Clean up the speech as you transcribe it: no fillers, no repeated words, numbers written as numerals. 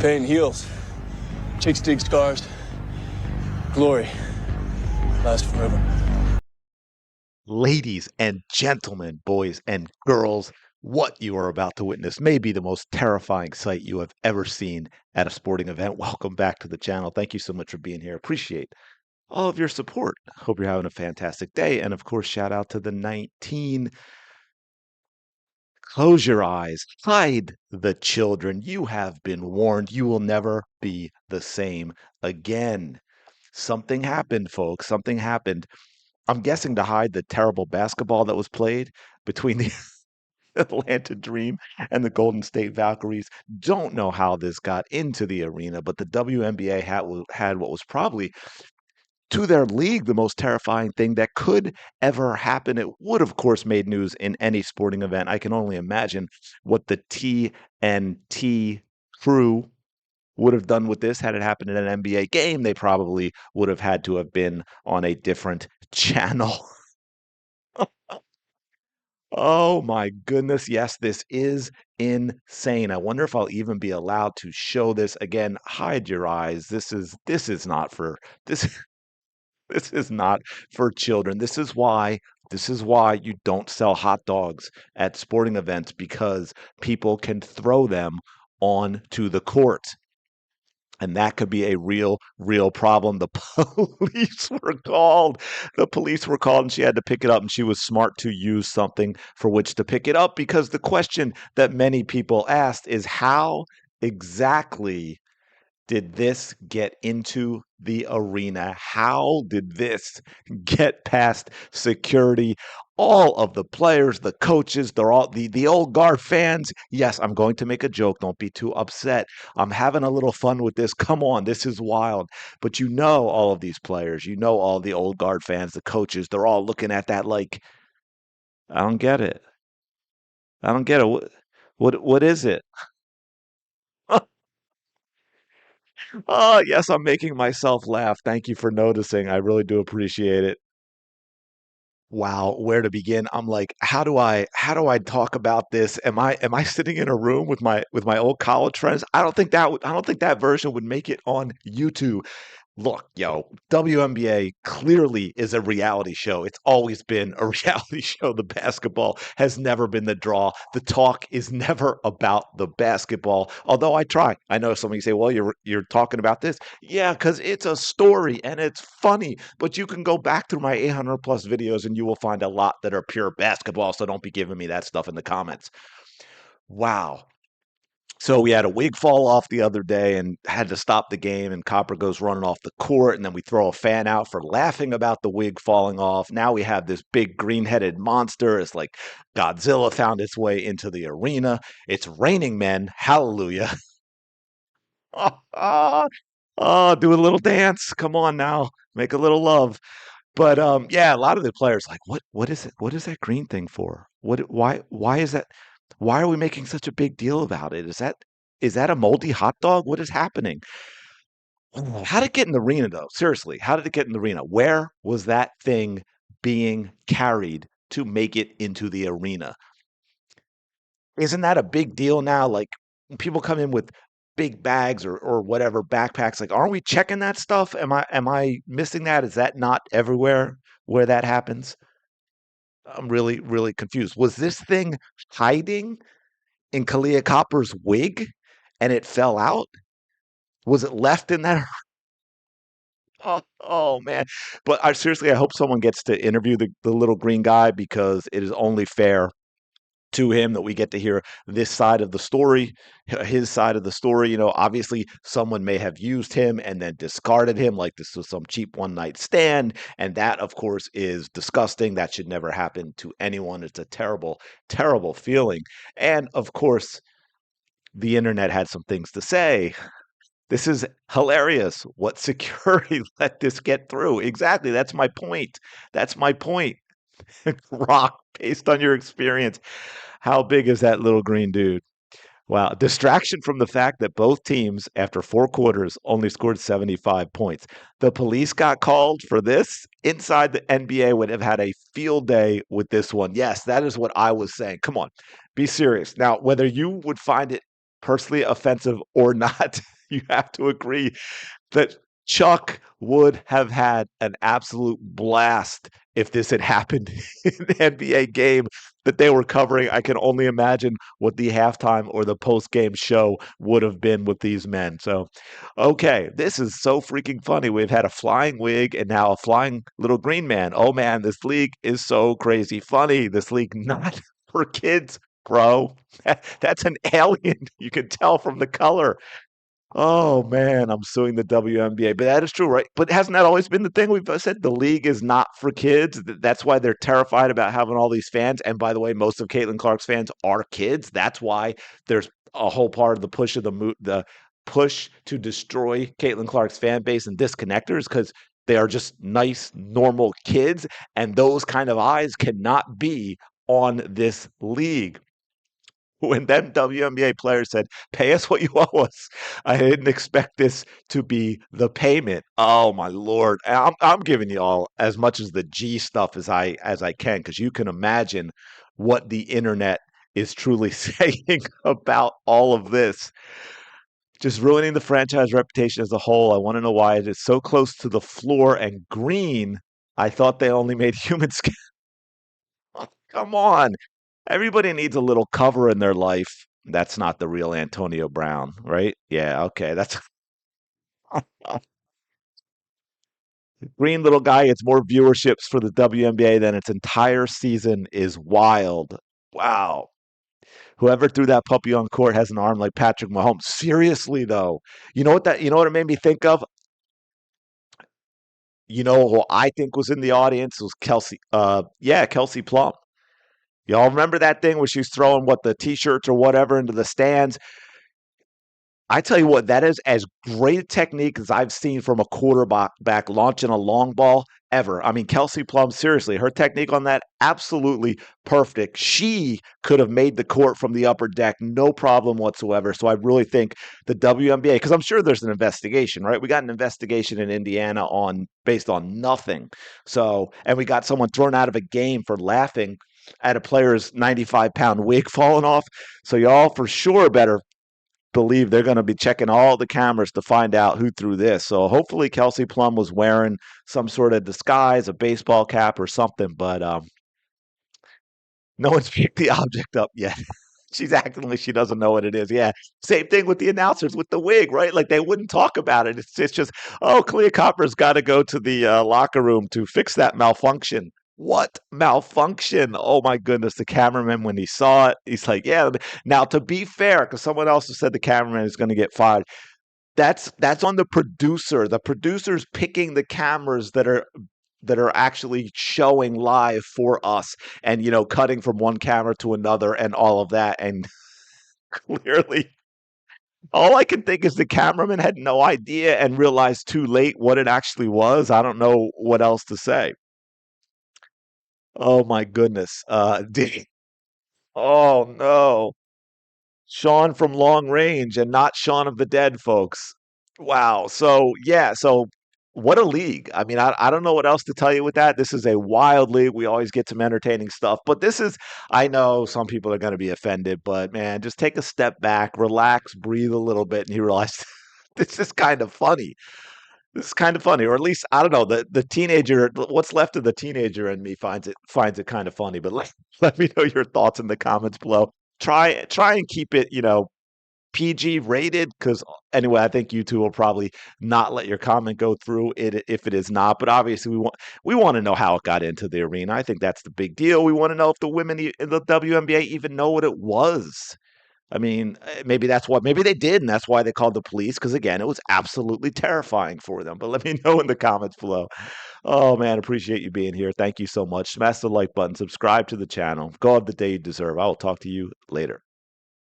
Pain heals. Chicks dig scars. Glory lasts forever. Ladies and gentlemen, boys and girls, what you are about to witness may be the most terrifying sight you have ever seen at a sporting event. Welcome back to the channel. Thank you so much for being here. Appreciate all of your support. Hope you're having a fantastic day. And of course, shout out to the 19. Close your eyes, hide the children. You have been warned. You will never be the same again. Something happened, folks. Something happened. I'm guessing to hide the terrible basketball that was played between the Atlanta Dream and the Golden State Valkyries. Don't know how this got into the arena, but the WNBA had what was probably to their league the most terrifying thing that could ever happen. It would, of course, made news in any sporting event. I can only imagine what the TNT crew would have done with this had it happened in an NBA game. They probably would have had to have been on a different channel. Oh my goodness. Yes, this is insane. I wonder if I'll even be allowed to show this again. Hide your eyes. This is not for this this is not for children. This is why you don't sell hot dogs at sporting events because people can throw them onto the court. And that could be a real problem. The police were called. The police were called, and she had to pick it up, and she was smart to use something for which to pick it up because the question that many people asked is how exactly did this get into the arena? How did this get past security? All of the players, the coaches, they're all the old guard fans. Yes, I'm going to make a joke. Don't be too upset. I'm having a little fun with this. Come on, this is wild. But you know all of these players, you know all the old guard fans, the coaches, they're all looking at that like, I don't get it. I don't get it. What is it? Oh, yes, I'm making myself laugh. Thank you for noticing. I really do appreciate it. Wow, where to begin? I'm like, how do I talk about this? Am I sitting in a room with my old college friends? I don't think that version would make it on YouTube. Look, yo, WNBA clearly is a reality show. It's always been a reality show. The basketball has never been the draw. The talk is never about the basketball. Although I try. I know some of you say, "Well, you're talking about this." Yeah, cuz it's a story and it's funny, but you can go back through my 800 plus videos and you will find a lot that are pure basketball, so don't be giving me that stuff in the comments. Wow. So we had a wig fall off the other day and had to stop the game, and Copper goes running off the court, and then we throw a fan out for laughing about the wig falling off. Now we have this big green-headed monster. It's like Godzilla found its way into the arena. It's raining men. Hallelujah. Oh, do a little dance. Come on now. Make a little love. But yeah, a lot of the players like, what is it? What is that green thing for? Why is that? Why are we making such a big deal about it? Is that a moldy hot dog? What is happening? How did it get in the arena though? Seriously, how did it get in the arena? Where was that thing being carried to make it into the arena? Isn't that a big deal now? Like when people come in with big bags or whatever backpacks, like aren't we checking that stuff? Am I missing that? Is that not everywhere where that happens? I'm really confused. Was this thing hiding in Kalia Copper's wig and it fell out? Was it left in that? Oh man. But I seriously, I hope someone gets to interview the little green guy because it is only fair to him that we get to hear this side of the story, his side of the story. Obviously, someone may have used him and then discarded him like this was some cheap one night stand. And that, of course, is disgusting. That should never happen to anyone. It's a terrible feeling. And of course, the internet had some things to say. This is hilarious. What security let this get through? Exactly. That's my point. That's my point. Rock, based on your experience, how big is that little green dude? Wow. Distraction from the fact that both teams, after 4 quarters, only scored 75 points. The police got called for this. Inside the NBA would have had a field day with this one. Yes, that is what I was saying. Come on, be serious. Now, whether you would find it personally offensive or not, you have to agree that Chuck would have had an absolute blast if this had happened in the NBA game that they were covering. I can only imagine what the halftime or the post game show would have been with these men. So, okay, this is so freaking funny. We've had a flying wig and now a flying little green man. Oh man, this league is so crazy funny. This league not for kids, bro. That's an alien. You can tell from the color. Oh man, I'm suing the WNBA. But that is true, right? But hasn't that always been the thing? We've said the league is not for kids. That's why they're terrified about having all these fans. And by the way, most of Caitlin Clark's fans are kids. That's why there's a whole part of the push of the push to destroy Caitlin Clark's fan base and disconnectors because they are just nice, normal kids, and those kind of eyes cannot be on this league. When them WNBA players said, "Pay us what you owe us," I didn't expect this to be the payment. Oh my lord! I'm giving you all as much as the G stuff as I can because you can imagine what the internet is truly saying about all of this. Just ruining the franchise reputation as a whole. I want to know why it is so close to the floor and green. I thought they only made human skin. Come on. Everybody needs a little cover in their life. That's not the real Antonio Brown, right? Yeah, okay. That's green little guy gets more viewerships for the WNBA than its entire season is wild. Wow. Whoever threw that puppy on court has an arm like Patrick Mahomes. Seriously though. You know what it made me think of? You know who I think was in the audience was Kelsey yeah, Kelsey Plum. Y'all remember that thing where she's throwing what the t-shirts or whatever into the stands? I tell you what, that is as great a technique as I've seen from a quarterback back launching a long ball ever. I mean, Kelsey Plum, seriously, her technique on that, absolutely perfect. She could have made the court from the upper deck, no problem whatsoever. So I really think the WNBA, because I'm sure there's an investigation, right? We got an investigation in Indiana on based on nothing. So, and we got someone thrown out of a game for laughing at a player's 95-pound wig falling off. So y'all for sure better believe they're going to be checking all the cameras to find out who threw this. So hopefully Kelsey Plum was wearing some sort of disguise, a baseball cap or something, but no one's picked the object up yet. She's acting like she doesn't know what it is. Yeah. Same thing with the announcers with the wig, right? Like they wouldn't talk about it. It's just, oh, Clea Copper's got to go to the locker room to fix that malfunction. What malfunction? Oh my goodness. The cameraman, when he saw it, he's like, yeah. Now, to be fair, because someone else has said the cameraman is going to get fired, that's on the producer. The producer's picking the cameras that are actually showing live for us and cutting from one camera to another and all of that and clearly all I can think is the cameraman had no idea and realized too late what it actually was. I don't know what else to say. Oh my goodness. Oh no. Sean from Long Range and not Shaun of the Dead, folks. Wow. So, yeah. So, what a league. I mean, I don't know what else to tell you with that. This is a wild league. We always get some entertaining stuff. But this is, I know some people are going to be offended, but man, just take a step back, relax, breathe a little bit, and you realize this is kind of funny. This is kind of funny, or at least I don't know. The teenager, what's left of the teenager in me finds it kind of funny. But let me know your thoughts in the comments below. Try and keep it, PG rated because anyway, I think YouTube will probably not let your comment go through it if it is not. But obviously, we want to know how it got into the arena. I think that's the big deal. We want to know if the women in the WNBA even know what it was. I mean, maybe that's what maybe they did, and that's why they called the police. Because again, it was absolutely terrifying for them. But let me know in the comments below. Oh man, appreciate you being here. Thank you so much. Smash the like button, subscribe to the channel. Go have the day you deserve. I will talk to you later.